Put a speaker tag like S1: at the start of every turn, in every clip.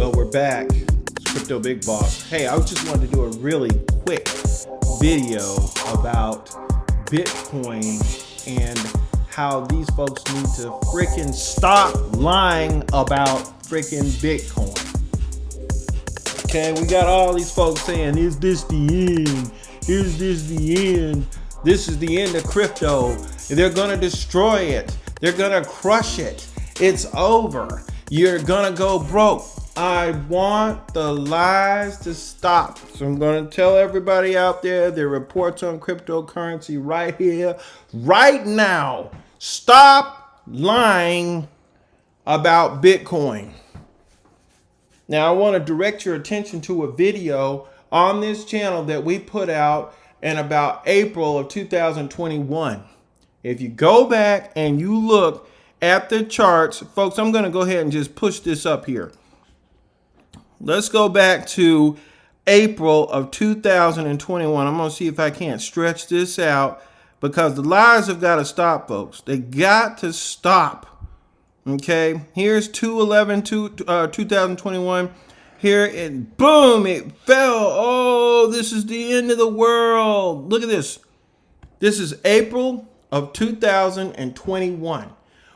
S1: Well, we're back. It's Crypto Big Boss. Hey, I just wanted to do a really quick video about Bitcoin and how these folks need to freaking stop lying about freaking Bitcoin. Okay, we got all these folks saying, is this the end? Is this the end? This is the end of crypto. They're gonna destroy it. They're gonna crush it. It's over. You're gonna go broke. I want the lies to stop. So I'm gonna tell everybody out there, the reports on cryptocurrency right here, right now. Stop lying about Bitcoin. Now I want to direct your attention to a video on this channel that we put out in about April of 2021. If you go back and you look at the charts, folks, I'm going to go ahead and just push this up here. Let's go back to April of 2021. I'm going to see if I can't stretch this out because the lies have got to stop, folks. They got to stop. Okay, here's 2/11/2021. Here it, boom, it fell. Oh, this is the end of the world. Look at this. This is April of 2021.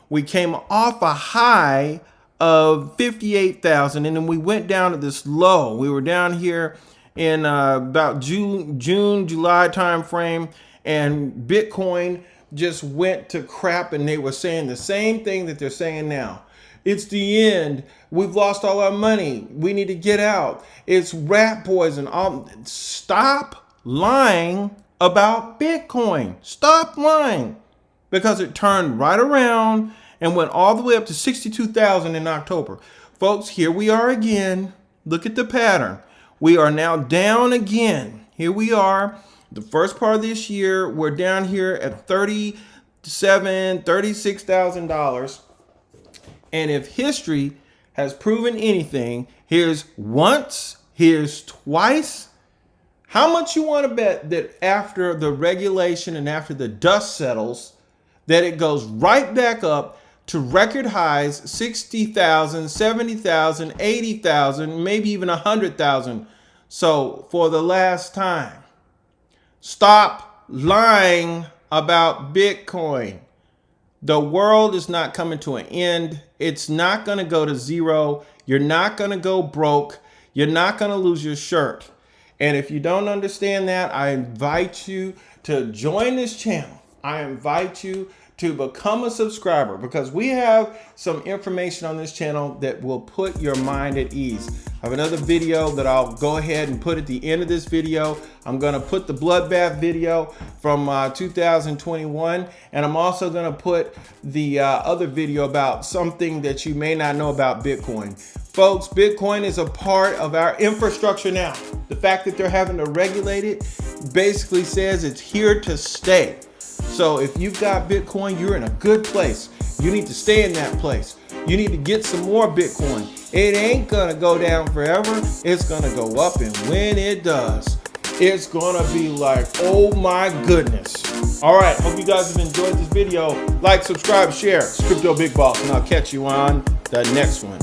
S1: We came off a high of 58,000 and then we went down to this low. We were down here in about June, July time frame, and Bitcoin just went to crap, and they were saying the same thing that they're saying now. It's the end. We've lost all our money. We need to get out. It's rat poison. Stop lying about Bitcoin. Stop lying, because it turned right around and went all the way up to 62,000 in October. Folks, here we are again. Look at the pattern. We are now down again. Here we are. The first part of this year, we're down here at $36,000. And if history has proven anything, here's once, here's twice. How much you want to bet that after the regulation and after the dust settles, that it goes right back up to record highs, 60,000, 70,000, 80,000, maybe even 100,000. So for the last time, stop lying about Bitcoin. The world is not coming to an end. It's not going to go to zero. You're not going to go broke. You're not going to lose your shirt. And if you don't understand that, I invite you to join this channel. I invite you to become a subscriber, because we have some information on this channel that will put your mind at ease. I have another video that I'll go ahead and put at the end of this video. I'm going to put the bloodbath video from 2021, and I'm also going to put the other video about something that you may not know about Bitcoin. Folks, Bitcoin is a part of our infrastructure now. The fact that they're having to regulate it basically says it's here to stay. So if you've got Bitcoin, you're in a good place. You need to stay in that place. You need to get some more Bitcoin. It ain't gonna go down forever. It's gonna go up, and when it does, it's gonna be like, oh my goodness. All right, hope you guys have enjoyed this video. Like, subscribe, share. It's Crypto Big Boss, and I'll catch you on the next one.